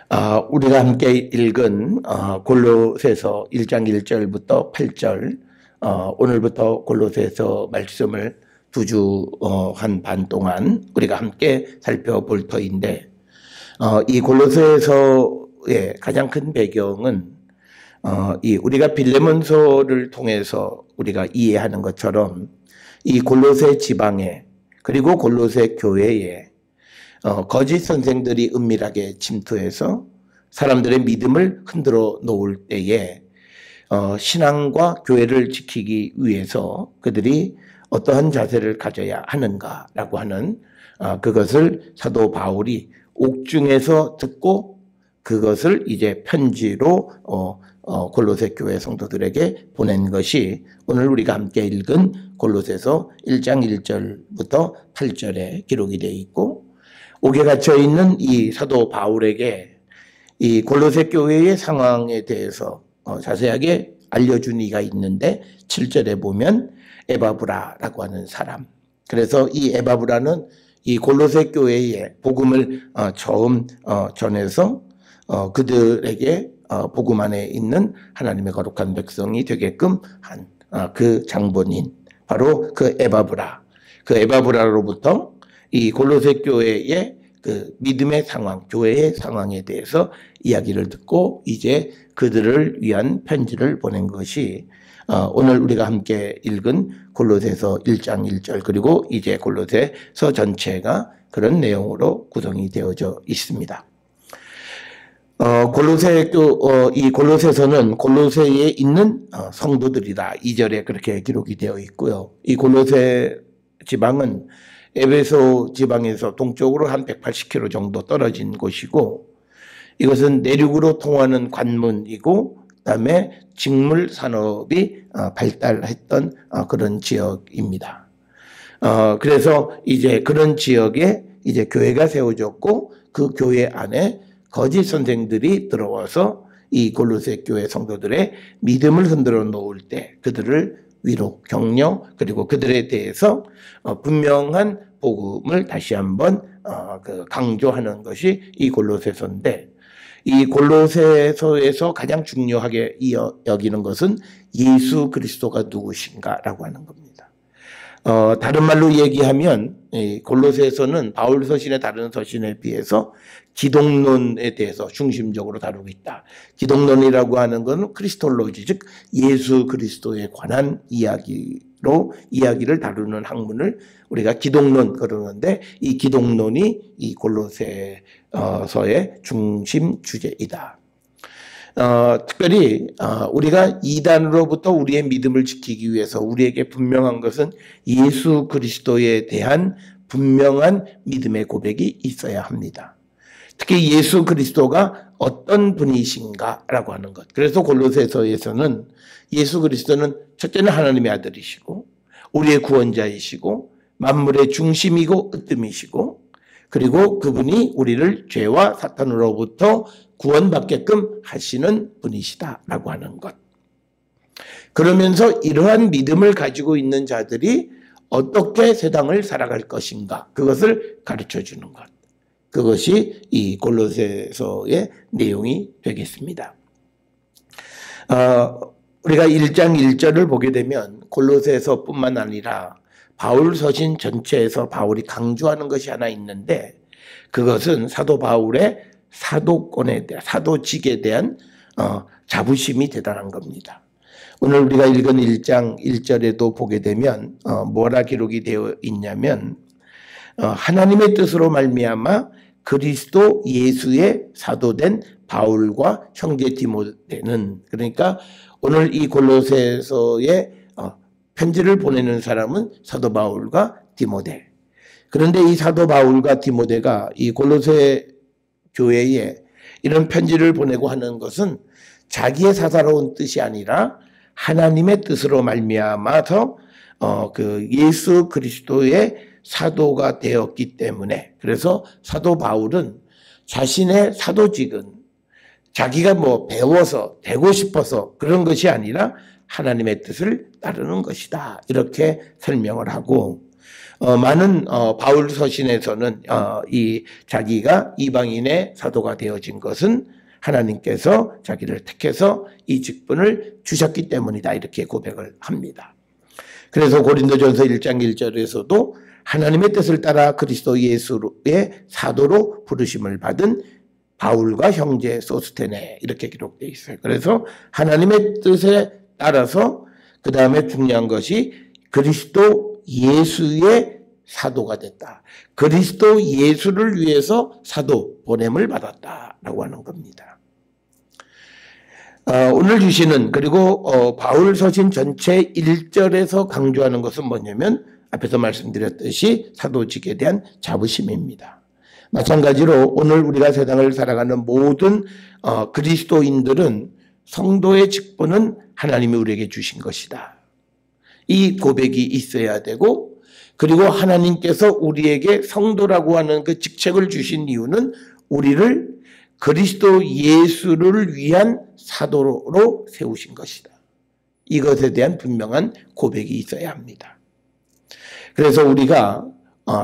우리가 함께 읽은 골로새서 1장 1절부터 8절, 오늘부터 골로새서 말씀을 두 주 한 반 동안 우리가 함께 살펴볼 터인데, 이 골로새서의 가장 큰 배경은 우리가 빌레몬서를 통해서 우리가 이해하는 것처럼 이 골로새 지방에, 그리고 골로새 교회에 거짓 선생들이 은밀하게 침투해서 사람들의 믿음을 흔들어 놓을 때에 신앙과 교회를 지키기 위해서 그들이 어떠한 자세를 가져야 하는가라고 하는 그것을 사도 바울이 옥중에서 듣고 그것을 이제 편지로 골로새 교회 성도들에게 보낸 것이 오늘 우리가 함께 읽은 골로새서 1장 1절부터 8절에 기록이 되어 있고, 옥에 갇혀 있는 이 사도 바울에게 이 골로새 교회의 상황에 대해서 자세하게 알려준 이가 있는데, 7절에 보면 에바브라라고 하는 사람. 그래서 이 에바브라는 이 골로새 교회에 복음을 처음 전해서 그들에게 복음 안에 있는 하나님의 거룩한 백성이 되게끔 한 그 장본인, 바로 그 에바브라. 그 에바브라로부터 이 골로새 교회의 그 믿음의 상황, 교회의 상황에 대해서 이야기를 듣고 이제 그들을 위한 편지를 보낸 것이 오늘 우리가 함께 읽은 골로새서 1장 1절, 그리고 이제 골로새서 전체가 그런 내용으로 구성이 되어져 있습니다. 이 골로새서는 골로새에 있는 성도들이다, 2절에 그렇게 기록이 되어 있고요. 이 골로새 지방은 에베소 지방에서 동쪽으로 한 180km 정도 떨어진 곳이고, 이것은 내륙으로 통하는 관문이고, 그다음에 직물 산업이 발달했던 그런 지역입니다. 그래서 이제 그런 지역에 이제 교회가 세워졌고, 그 교회 안에 거짓 선생들이 들어와서 이 골로새 교회 성도들의 믿음을 흔들어 놓을 때 그들을 위로, 격려, 그리고 그들에 대해서 분명한 복음을 다시 한번 강조하는 것이 이 골로새서인데, 이 골로새서에서 가장 중요하게 여기는 것은 예수 그리스도가 누구신가라고 하는 겁니다. 다른 말로 얘기하면 이 골로새서는 바울 서신의 다른 서신에 비해서 기독론에 대해서 중심적으로 다루고 있다. 기독론이라고 하는 것은 크리스톨로지, 즉 예수 그리스도에 관한 이야기를 다루는 학문을 우리가 기독론 그러는데, 이 기독론이 이 골로새서의 중심 주제이다. 특별히 우리가 이단으로부터 우리의 믿음을 지키기 위해서 우리에게 분명한 것은 예수 그리스도에 대한 분명한 믿음의 고백이 있어야 합니다. 특히 예수 그리스도가 어떤 분이신가라고 하는 것. 그래서 골로새서에서는 예수 그리스도는 첫째는 하나님의 아들이시고 우리의 구원자이시고 만물의 중심이고 으뜸이시고, 그리고 그분이 우리를 죄와 사탄으로부터 구원받게끔 하시는 분이시다라고 하는 것. 그러면서 이러한 믿음을 가지고 있는 자들이 어떻게 세상을 살아갈 것인가, 그것을 가르쳐 주는 것. 그것이 이 골로새서의 내용이 되겠습니다. 우리가 1장 1절을 보게 되면 골로새서뿐만 아니라 바울 서신 전체에서 바울이 강조하는 것이 하나 있는데, 그것은 사도 바울의 사도권에 대한, 사도직에 대한 자부심이 대단한 겁니다. 오늘 우리가 읽은 1장 1절에도 보게 되면 뭐라 기록이 되어 있냐면, 하나님의 뜻으로 말미암아 그리스도 예수의 사도된 바울과 형제 디모데는, 그러니까 오늘 이 골로새서에 편지를 보내는 사람은 사도 바울과 디모데. 그런데 이 사도 바울과 디모데가 이 골로새 교회에 이런 편지를 보내고 하는 것은 자기의 사사로운 뜻이 아니라 하나님의 뜻으로 말미암아서 그 예수 그리스도의 사도가 되었기 때문에, 그래서 사도 바울은 자신의 사도직은 자기가 배워서 되고 싶어서 그런 것이 아니라 하나님의 뜻을 따르는 것이다, 이렇게 설명을 하고, 많은 바울 서신에서는 이 자기가 이방인의 사도가 되어진 것은 하나님께서 자기를 택해서 이 직분을 주셨기 때문이다, 이렇게 고백을 합니다. 그래서 고린도전서 1장 1절에서도 하나님의 뜻을 따라 그리스도 예수의 사도로 부르심을 받은 바울과 형제 소스테네, 이렇게 기록되어 있어요. 그래서 하나님의 뜻에 따라서 그 다음에 중요한 것이 그리스도 예수의 사도가 됐다. 그리스도 예수를 위해서 사도 보냄을 받았다라고 하는 겁니다. 오늘 주시는, 그리고 바울 서신 전체 1절에서 강조하는 것은 뭐냐면 앞에서 말씀드렸듯이 사도직에 대한 자부심입니다. 마찬가지로 오늘 우리가 세상을 살아가는 모든 그리스도인들은 성도의 직분은 하나님이 우리에게 주신 것이다. 이 고백이 있어야 되고, 그리고 하나님께서 우리에게 성도라고 하는 그 직책을 주신 이유는 우리를 그리스도 예수를 위한 사도로 세우신 것이다. 이것에 대한 분명한 고백이 있어야 합니다. 그래서 우리가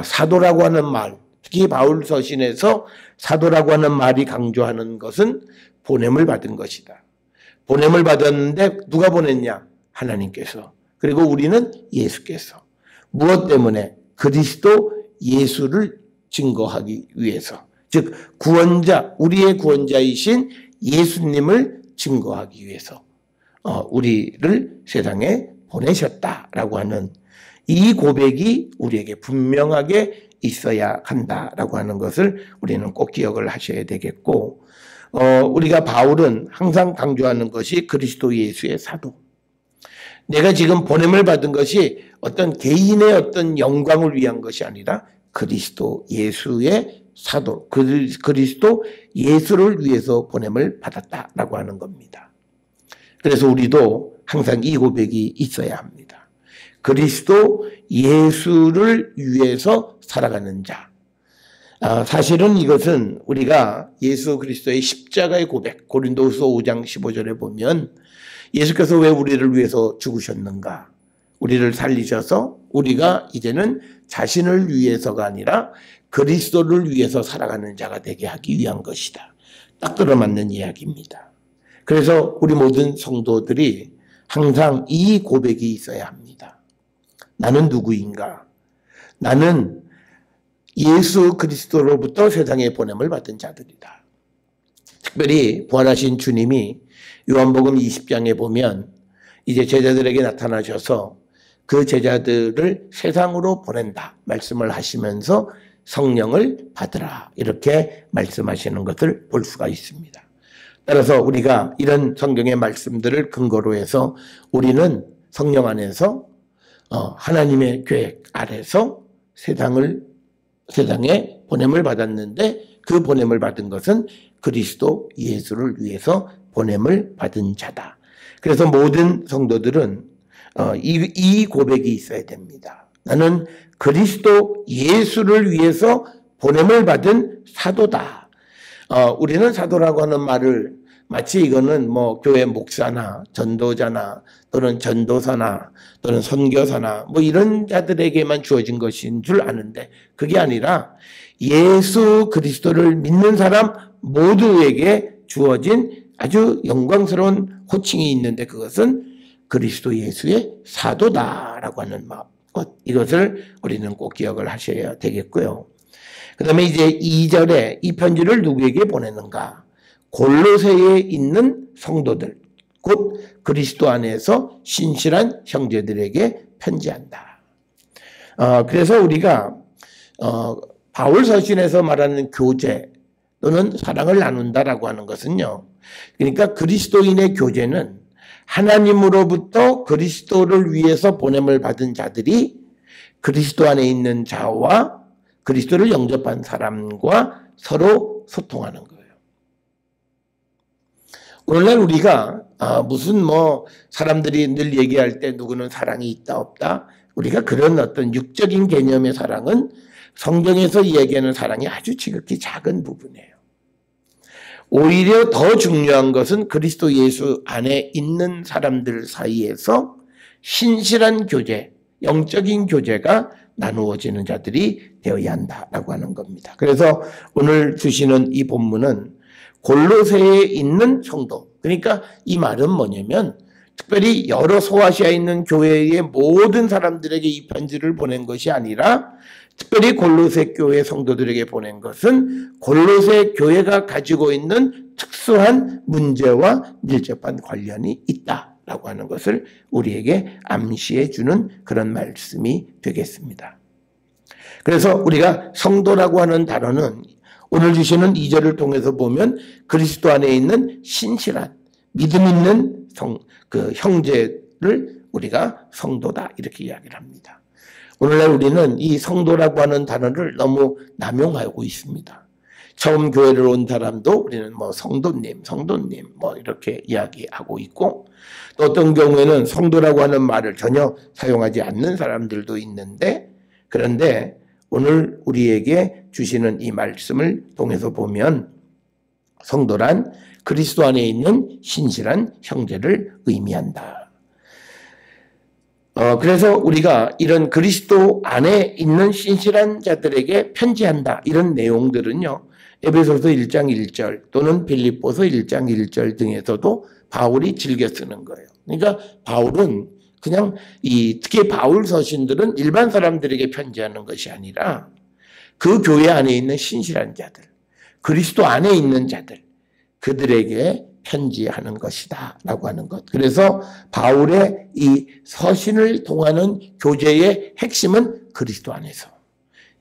사도라고 하는 말, 특히 바울 서신에서 사도라고 하는 말이 강조하는 것은 보냄을 받은 것이다. 보냄을 받았는데 누가 보냈냐? 하나님께서. 그리고 우리는 예수께서. 무엇 때문에? 그리스도 예수를 증거하기 위해서. 즉 구원자, 우리의 구원자이신 예수님을 증거하기 위해서 우리를 세상에 보내셨다라고 하는 이 고백이 우리에게 분명하게 있어야 한다라고 하는 것을 우리는 꼭 기억을 하셔야 되겠고, 우리가 바울은 항상 강조하는 것이 그리스도 예수의 사도. 내가 지금 보냄을 받은 것이 어떤 개인의 어떤 영광을 위한 것이 아니라 그리스도 예수의 사도, 그리스도 예수를 위해서 보냄을 받았다라고 하는 겁니다. 그래서 우리도 항상 이 고백이 있어야 합니다. 그리스도 예수를 위해서 살아가는 자. 사실은 이것은 우리가 예수 그리스도의 십자가의 고백, 고린도후서 5장 15절에 보면 예수께서 왜 우리를 위해서 죽으셨는가? 우리를 살리셔서 우리가 이제는 자신을 위해서가 아니라 그리스도를 위해서 살아가는 자가 되게 하기 위한 것이다. 딱 들어맞는 이야기입니다. 그래서 우리 모든 성도들이 항상 이 고백이 있어야 합니다. 나는 누구인가? 나는 예수 그리스도로부터 세상에 보냄을 받은 자들이다. 특별히 부활하신 주님이 요한복음 20장에 보면 이제 제자들에게 나타나셔서 그 제자들을 세상으로 보낸다 말씀을 하시면서 성령을 받으라 이렇게 말씀하시는 것을 볼 수가 있습니다. 따라서 우리가 이런 성경의 말씀들을 근거로 해서 우리는 성령 안에서 하나님의 계획 아래서 세상에 보냄을 받았는데 그 보냄을 받은 것은 그리스도 예수를 위해서 보냄을 받은 자다. 그래서 모든 성도들은 이 고백이 있어야 됩니다. 나는 그리스도 예수를 위해서 보냄을 받은 사도다. 우리는 사도라고 하는 말을 마치 이거는 뭐 교회 목사나 전도자나 또는 전도사나 또는 선교사나 뭐 이런 자들에게만 주어진 것인 줄 아는데 그게 아니라 예수 그리스도를 믿는 사람 모두에게 주어진 아주 영광스러운 호칭이 있는데 그것은 그리스도 예수의 사도다라고 하는 것, 이것을 우리는 꼭 기억을 하셔야 되겠고요. 그 다음에 이제 2절에 이 편지를 누구에게 보내는가? 골로새에 있는 성도들, 곧 그리스도 안에서 신실한 형제들에게 편지한다. 그래서 우리가 바울 서신에서 말하는 교제 또는 사랑을 나눈다라고 하는 것은요. 그러니까 그리스도인의 교제는 하나님으로부터 그리스도를 위해서 보냄을 받은 자들이 그리스도 안에 있는 자와 그리스도를 영접한 사람과 서로 소통하는 거예요. 오늘날 우리가 무슨 사람들이 늘 얘기할 때 누구는 사랑이 있다 없다, 우리가 그런 어떤 육적인 개념의 사랑은 성경에서 이야기하는 사랑이 아주 지극히 작은 부분이에요. 오히려 더 중요한 것은 그리스도 예수 안에 있는 사람들 사이에서 신실한 교제, 영적인 교제가 나누어지는 자들이 되어야 한다라고 하는 겁니다. 그래서 오늘 주시는 이 본문은 골로새에 있는 성도, 그러니까 이 말은 뭐냐면 특별히 여러 소아시아에 있는 교회의 모든 사람들에게 이 편지를 보낸 것이 아니라 특별히 골로새 교회 성도들에게 보낸 것은 골로새 교회가 가지고 있는 특수한 문제와 밀접한 관련이 있다라고 하는 것을 우리에게 암시해 주는 그런 말씀이 되겠습니다. 그래서 우리가 성도라고 하는 단어는 오늘 주시는 2절을 통해서 보면 그리스도 안에 있는 신실한 믿음 있는 형제를 우리가 성도다 이렇게 이야기를 합니다. 오늘날 우리는 이 성도라고 하는 단어를 너무 남용하고 있습니다. 처음 교회를 온 사람도 우리는 성도님 이렇게 이야기하고 있고, 또 어떤 경우에는 성도라고 하는 말을 전혀 사용하지 않는 사람들도 있는데, 그런데 오늘 우리에게 주시는 이 말씀을 통해서 보면 성도란 그리스도 안에 있는 신실한 형제를 의미한다. 그래서 우리가 이런 그리스도 안에 있는 신실한 자들에게 편지한다. 이런 내용들은요, 에베소서 1장 1절 또는 빌립보서 1장 1절 등에서도 바울이 즐겨 쓰는 거예요. 그러니까 바울은 그냥 특히 바울 서신들은 일반 사람들에게 편지하는 것이 아니라 그 교회 안에 있는 신실한 자들, 그리스도 안에 있는 자들, 그들에게 편지하는 것이다 라고 하는 것. 그래서 바울의 이 서신을 통하는 교제의 핵심은 그리스도 안에서,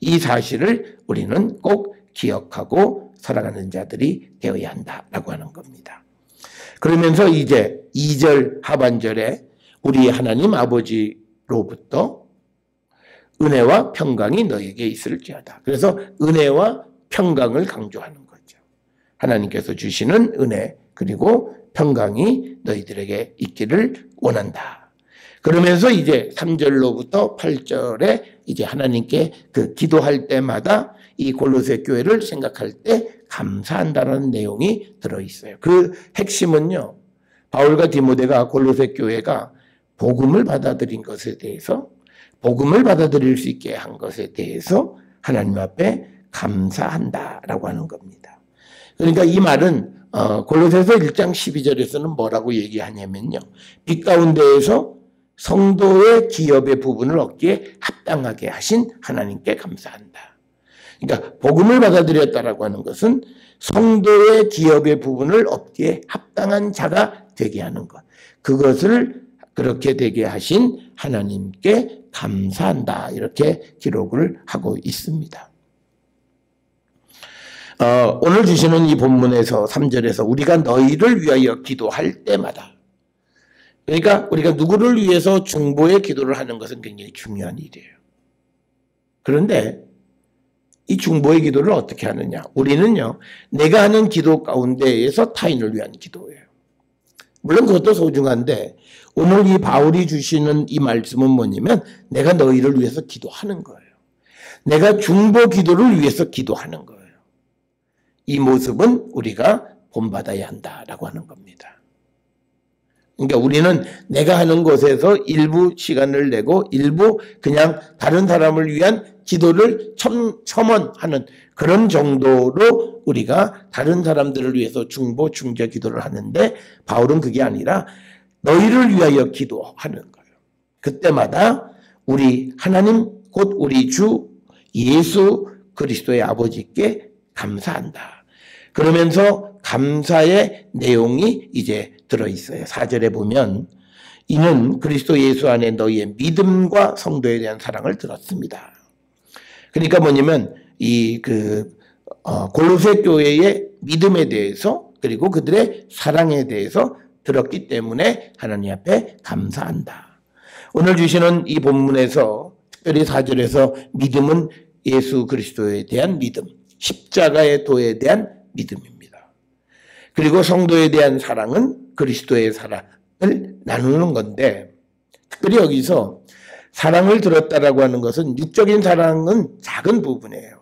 이 사실을 우리는 꼭 기억하고 살아가는 자들이 되어야 한다라고 하는 겁니다. 그러면서 이제 2절 하반절에 우리 하나님 아버지로부터 은혜와 평강이 너에게 있을지어다. 그래서 은혜와 평강을 강조하는 거죠. 하나님께서 주시는 은혜 그리고 평강이 너희들에게 있기를 원한다. 그러면서 이제 3절로부터 8절에 이제 하나님께 기도할 때마다 이 골로새 교회를 생각할 때 감사한다는 내용이 들어있어요. 그 핵심은요, 바울과 디모데가 골로새 교회가 복음을 받아들인 것에 대해서, 복음을 받아들일 수 있게 한 것에 대해서 하나님 앞에 감사한다라고 하는 겁니다. 그러니까 이 말은 골로새서 1장 12절에서는 뭐라고 얘기하냐면요, 빛 가운데에서 성도의 기업의 부분을 얻기에 합당하게 하신 하나님께 감사한다. 그러니까 복음을 받아들였다라고 하는 것은 성도의 기업의 부분을 얻기에 합당한 자가 되게 하는 것, 그것을 그렇게 되게 하신 하나님께 감사한다, 이렇게 기록을 하고 있습니다. 오늘 주시는 이 본문에서 3절에서 우리가 너희를 위하여 기도할 때마다, 그러니까 우리가 누구를 위해서 중보의 기도를 하는 것은 굉장히 중요한 일이에요. 그런데 이 중보의 기도를 어떻게 하느냐? 우리는요, 내가 하는 기도 가운데에서 타인을 위한 기도예요. 물론 그것도 소중한데 오늘 이 바울이 주시는 이 말씀은 뭐냐면 내가 너희를 위해서 기도하는 거예요. 내가 중보 기도를 위해서 기도하는 거예요. 이 모습은 우리가 본받아야 한다라고 하는 겁니다. 그러니까 우리는 내가 하는 것에서 일부 시간을 내고 일부 그냥 다른 사람을 위한 기도를 첨언하는 그런 정도로 우리가 다른 사람들을 위해서 중보, 중재 기도를 하는데, 바울은 그게 아니라 너희를 위하여 기도하는 거예요. 그때마다 우리 하나님 곧 우리 주 예수 그리스도의 아버지께 감사한다. 그러면서 감사의 내용이 이제 들어있어요. 4절에 보면 이는 그리스도 예수 안에 너희의 믿음과 성도에 대한 사랑을 들었습니다. 그러니까 뭐냐면 골로새 교회의 믿음에 대해서 그리고 그들의 사랑에 대해서 들었기 때문에 하나님 앞에 감사한다. 오늘 주시는 이 본문에서 특별히 4절에서 믿음은 예수 그리스도에 대한 믿음, 십자가의 도에 대한 믿음입니다. 그리고 성도에 대한 사랑은 그리스도의 사랑을 나누는 건데, 특별히 여기서 사랑을 들었다라고 하는 것은 육적인 사랑은 작은 부분이에요.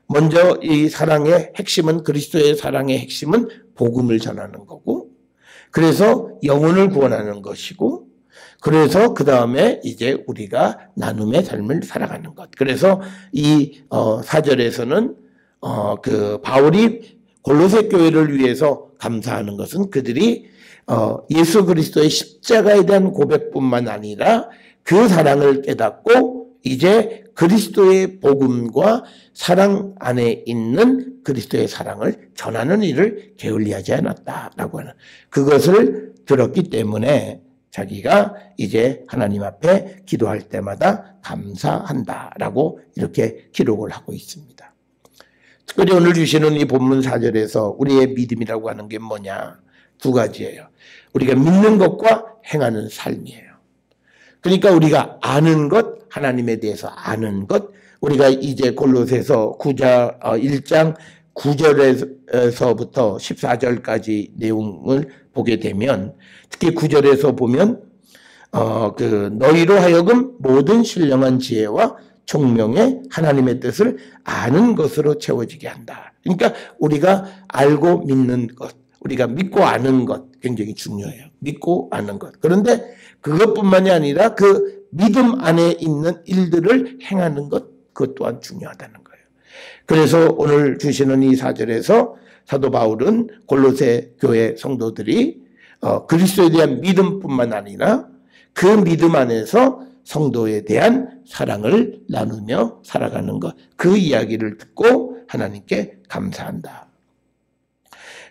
먼저 이 사랑의 핵심은, 그리스도의 사랑의 핵심은 복음을 전하는 거고, 그래서 영혼을 구원하는 것이고, 그래서 그 다음에 이제 우리가 나눔의 삶을 살아가는 것. 그래서 이 4절에서는 그 바울이 골로새 교회를 위해서 감사하는 것은 그들이 예수 그리스도의 십자가에 대한 고백뿐만 아니라 그 사랑을 깨닫고 이제 그리스도의 복음과 사랑 안에 있는 그리스도의 사랑을 전하는 일을 게을리하지 않았다라고 하는 그것을 들었기 때문에 자기가 이제 하나님 앞에 기도할 때마다 감사한다라고 이렇게 기록을 하고 있습니다. 특별히 오늘 주시는 이 본문 4절에서 우리의 믿음이라고 하는 게 뭐냐? 두 가지예요. 우리가 믿는 것과 행하는 삶이에요. 그러니까 우리가 아는 것, 하나님에 대해서 아는 것, 우리가 이제 골로새서 1장 9절에서부터 14절까지 내용을 보게 되면 특히 9절에서 보면 너희로 하여금 모든 신령한 지혜와 총명의 하나님의 뜻을 아는 것으로 채워지게 한다. 그러니까 우리가 알고 믿는 것, 우리가 믿고 아는 것 굉장히 중요해요. 믿고 아는 것. 그런데 그것뿐만이 아니라 그 믿음 안에 있는 일들을 행하는 것, 그것 또한 중요하다는 거예요. 그래서 오늘 주시는 이 4절에서 사도 바울은 골로새 교회 성도들이 그리스도에 대한 믿음뿐만 아니라 그 믿음 안에서 성도에 대한 사랑을 나누며 살아가는 것, 그 이야기를 듣고 하나님께 감사한다.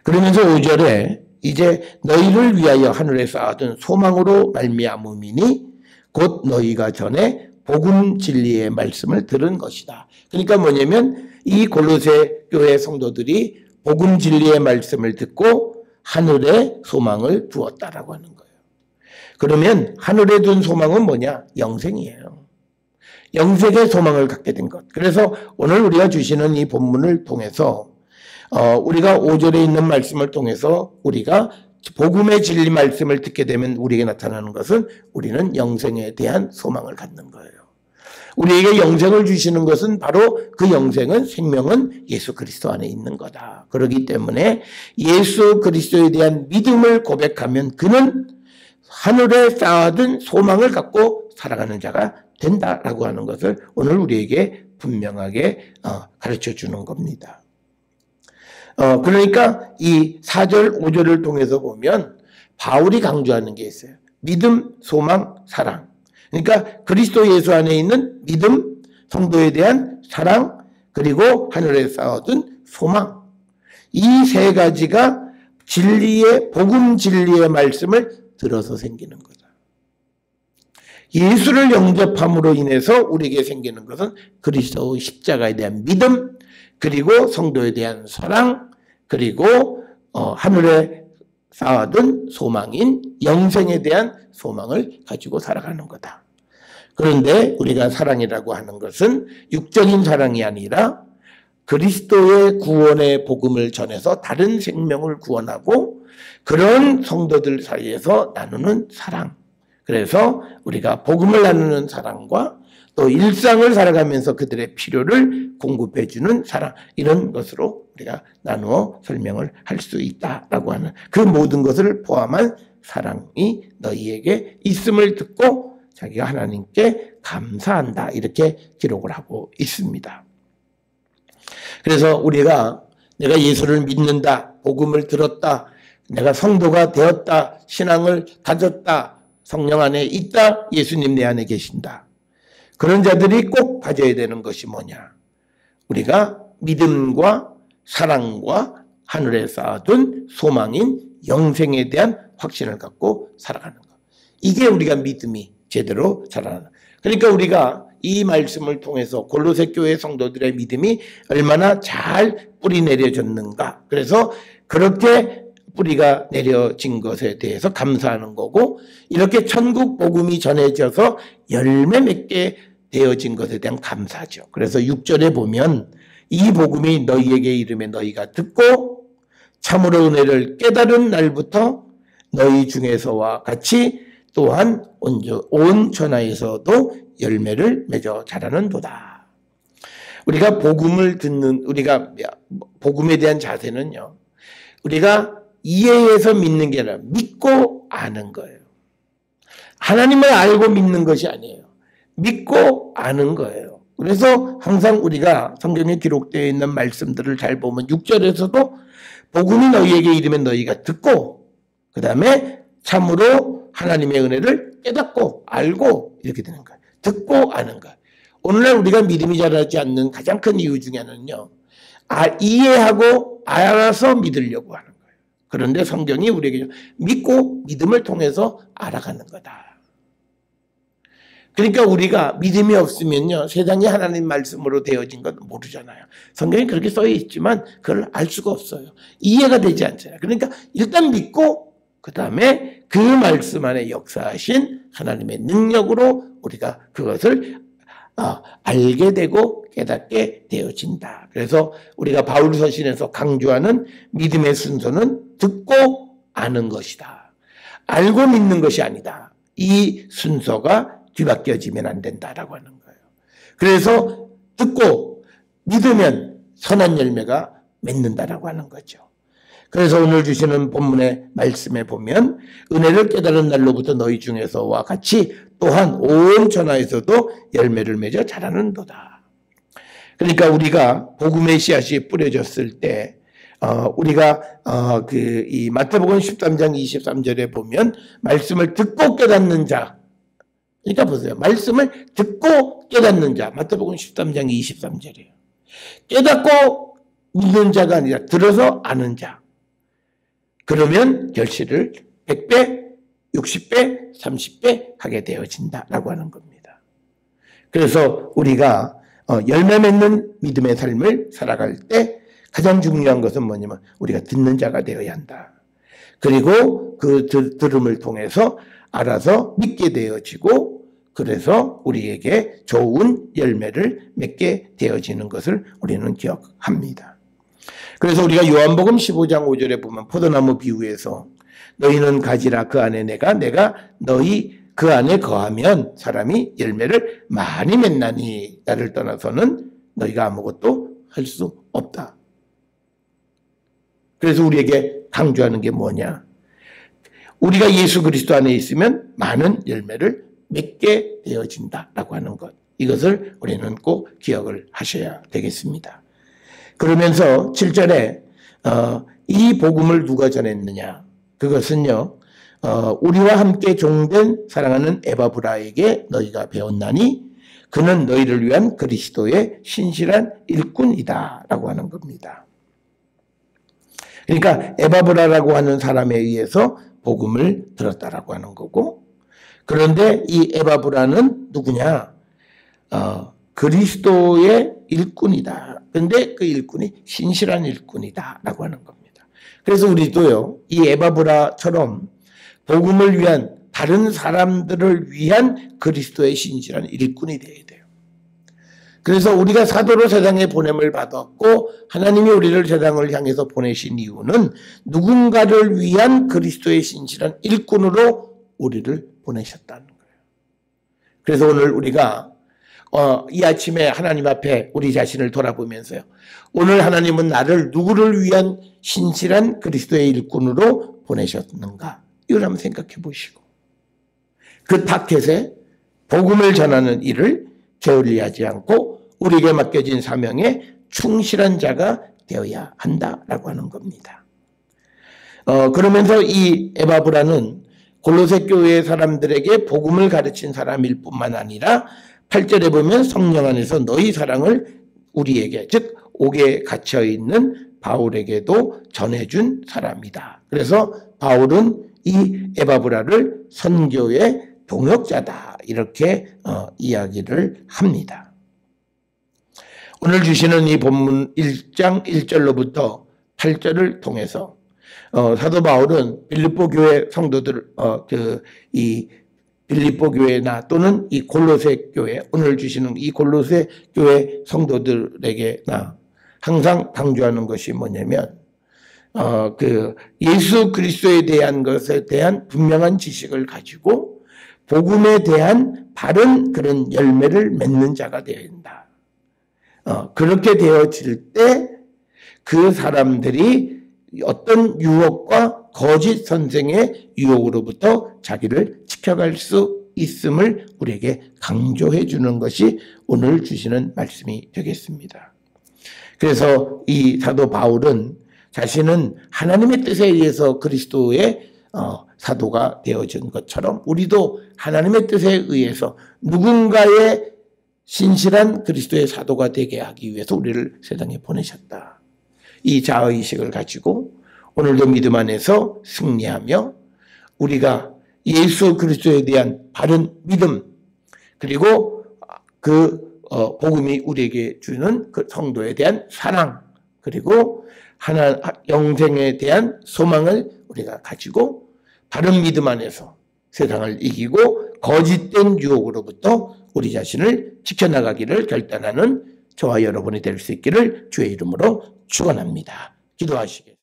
그러면서 5절에 이제 너희를 위하여 하늘에 쌓아둔 소망으로 말미암음이니 곧 너희가 전에 복음 진리의 말씀을 들은 것이다. 그러니까 뭐냐면 이 골로새 교회 성도들이 복음 진리의 말씀을 듣고 하늘에 소망을 두었다라고 하는 거예요. 그러면 하늘에 둔 소망은 뭐냐? 영생이에요. 영생의 소망을 갖게 된 것. 그래서 오늘 우리가 주시는 이 본문을 통해서 우리가 5절에 있는 말씀을 통해서 우리가 복음의 진리 말씀을 듣게 되면 우리에게 나타나는 것은 우리는 영생에 대한 소망을 갖는 거예요. 우리에게 영생을 주시는 것은 바로 그 영생은 생명은 예수 그리스도 안에 있는 거다. 그렇기 때문에 예수 그리스도에 대한 믿음을 고백하면 그는 하늘에 쌓아둔 소망을 갖고 살아가는 자가 된다라고 하는 것을 오늘 우리에게 분명하게 가르쳐 주는 겁니다. 그러니까 이 4절, 5절을 통해서 보면 바울이 강조하는 게 있어요. 믿음, 소망, 사랑. 그러니까 그리스도 예수 안에 있는 믿음, 성도에 대한 사랑, 그리고 하늘에 쌓아둔 소망. 이 세 가지가 진리의, 복음 진리의 말씀을 들어서 생기는 거다. 예수를 영접함으로 인해서 우리에게 생기는 것은 그리스도의 십자가에 대한 믿음, 그리고 성도에 대한 사랑, 그리고 하늘에 쌓아둔 소망인 영생에 대한 소망을 가지고 살아가는 거다. 그런데 우리가 사랑이라고 하는 것은 육적인 사랑이 아니라 그리스도의 구원의 복음을 전해서 다른 생명을 구원하고 그런 성도들 사이에서 나누는 사랑. 그래서 우리가 복음을 나누는 사랑과 또 일상을 살아가면서 그들의 필요를 공급해주는 사랑, 이런 것으로 우리가 나누어 설명을 할 수 있다라고 하는 그 모든 것을 포함한 사랑이 너희에게 있음을 듣고 자기가 하나님께 감사한다, 이렇게 기록을 하고 있습니다. 그래서 우리가 내가 예수를 믿는다, 복음을 들었다, 내가 성도가 되었다, 신앙을 가졌다, 성령 안에 있다, 예수님 내 안에 계신다. 그런 자들이 꼭 가져야 되는 것이 뭐냐? 우리가 믿음과 사랑과 하늘에 쌓아둔 소망인 영생에 대한 확신을 갖고 살아가는 것. 이게 우리가 믿음이 제대로 자라나는. 그러니까 우리가 이 말씀을 통해서 골로새 교회 성도들의 믿음이 얼마나 잘 뿌리 내려졌는가. 그래서 그렇게 뿌리가 내려진 것에 대해서 감사하는 거고, 이렇게 천국 복음이 전해져서 열매 맺게 되어진 것에 대한 감사죠. 그래서 6절에 보면 이 복음이 너희에게 이르매 너희가 듣고 참으로 은혜를 깨달은 날부터 너희 중에서와 같이 또한 온 천하에서도 열매를 맺어 자라는도다. 우리가 복음을 듣는, 우리가 복음에 대한 자세는요, 우리가 이해해서 믿는 게 아니라 믿고 아는 거예요. 하나님을 알고 믿는 것이 아니에요. 믿고 아는 거예요. 그래서 항상 우리가 성경에 기록되어 있는 말씀들을 잘 보면 6절에서도 복음이 너희에게 이르면 너희가 듣고 그 다음에 참으로 하나님의 은혜를 깨닫고 알고 이렇게 되는 거예요. 듣고 아는 거예요. 오늘날 우리가 믿음이 자라지 않는 가장 큰 이유 중에 하나는요. 이해하고 알아서 믿으려고 하는 거예요. 그런데 성경이 우리에게 믿고 믿음을 통해서 알아가는 거다. 그러니까 우리가 믿음이 없으면요. 세상이 하나님 말씀으로 되어진 건 모르잖아요. 성경이 그렇게 써 있지만 그걸 알 수가 없어요. 이해가 되지 않잖아요. 그러니까 일단 믿고 그 다음에 그 말씀 안에 역사하신 하나님의 능력으로 우리가 그것을 알게 되고 깨닫게 되어진다. 그래서 우리가 바울 서신에서 강조하는 믿음의 순서는 듣고 아는 것이다. 알고 믿는 것이 아니다. 이 순서가 뒤바뀌어지면 안 된다라고 하는 거예요. 그래서 듣고 믿으면 선한 열매가 맺는다라고 하는 거죠. 그래서 오늘 주시는 본문의 말씀에 보면 은혜를 깨달은 날로부터 너희 중에서와 같이 또한 온 천하에서도 열매를 맺어 자라는도다. 그러니까 우리가 복음의 씨앗이 뿌려졌을 때 우리가 이 마태복음 13장 23절에 보면 말씀을 듣고 깨닫는 자, 그러니까 보세요. 말씀을 듣고 깨닫는 자, 마태복음 13장 23절이에요. 깨닫고 믿는 자가 아니라 들어서 아는 자. 그러면 결실을 100배, 60배, 30배 하게 되어진다라고 하는 겁니다. 그래서 우리가 열매 맺는 믿음의 삶을 살아갈 때 가장 중요한 것은 뭐냐면 우리가 듣는 자가 되어야 한다. 그리고 그 들음을 통해서 알아서 믿게 되어지고 그래서 우리에게 좋은 열매를 맺게 되어지는 것을 우리는 기억합니다. 그래서 우리가 요한복음 15장 5절에 보면 포도나무 비유에서 너희는 가지라 그 안에 내가 너희 그 안에 거하면 사람이 열매를 많이 맺나니 나를 떠나서는 너희가 아무것도 할 수 없다. 그래서 우리에게 강조하는 게 뭐냐? 우리가 예수 그리스도 안에 있으면 많은 열매를 맺게 되어진다라고 하는 것. 이것을 우리는 꼭 기억을 하셔야 되겠습니다. 그러면서 7절에 이 복음을 누가 전했느냐? 그것은요. 우리와 함께 종된 사랑하는 에바브라에게 너희가 배웠나니 그는 너희를 위한 그리스도의 신실한 일꾼이다 라고 하는 겁니다. 그러니까 에바브라라고 하는 사람에 의해서 복음을 들었다라고 하는 거고 그런데 이 에바브라는 누구냐? 그리스도의 일꾼이다. 그런데 그 일꾼이 신실한 일꾼이다 라고 하는 겁니다. 그래서 우리도요. 이 에바브라처럼 복음을 위한 다른 사람들을 위한 그리스도의 신실한 일꾼이 되어야 돼요. 그래서 우리가 사도로 세상에 보냄을 받았고 하나님이 우리를 세상을 향해서 보내신 이유는 누군가를 위한 그리스도의 신실한 일꾼으로 우리를 보내셨다는 거예요. 그래서 오늘 우리가 이 아침에 하나님 앞에 우리 자신을 돌아보면서요. 오늘 하나님은 나를 누구를 위한 신실한 그리스도의 일꾼으로 보내셨는가? 이걸 한번 생각해 보시고 그 타켓에 복음을 전하는 일을 게을리하지 않고 우리에게 맡겨진 사명에 충실한 자가 되어야 한다라고 하는 겁니다. 그러면서 이 에바브라는 골로새 교회 사람들에게 복음을 가르친 사람일 뿐만 아니라 8절에 보면 성령 안에서 너희 사랑을 우리에게 즉 옥에 갇혀있는 바울에게도 전해준 사람이다. 그래서 바울은 이 에바브라를 선교의 동역자다 이렇게 이야기를 합니다. 오늘 주시는 이 본문 1장 1절로부터 8절을 통해서 사도 바울은 빌립보 교회 성도들 이 빌립보 교회나 또는 이 골로새 교회 오늘 주시는 이 골로새 교회 성도들에게나 항상 강조하는 것이 뭐냐면 예수 그리스도에 대한 것에 대한 분명한 지식을 가지고 복음에 대한 바른 그런 열매를 맺는 자가 되어야 된다. 그렇게 되어질 때 그 사람들이 어떤 유혹과 거짓 선생의 유혹으로부터 자기를 지켜갈 수 있음을 우리에게 강조해 주는 것이 오늘 주시는 말씀이 되겠습니다. 그래서 이 사도 바울은 자신은 하나님의 뜻에 의해서 그리스도의 사도가 되어진 것처럼 우리도 하나님의 뜻에 의해서 누군가의 신실한 그리스도의 사도가 되게 하기 위해서 우리를 세상에 보내셨다. 이 자의식을 가지고 오늘도 믿음 안에서 승리하며 우리가 예수 그리스도에 대한 바른 믿음 그리고 그 복음이 우리에게 주는 그 성도에 대한 사랑 그리고 영생에 대한 소망을 우리가 가지고 바른 믿음 안에서 세상을 이기고 거짓된 유혹으로부터 우리 자신을 지켜나가기를 결단하는 저와 여러분이 될 수 있기를 주의 이름으로 축원합니다. 기도하시겠습니다.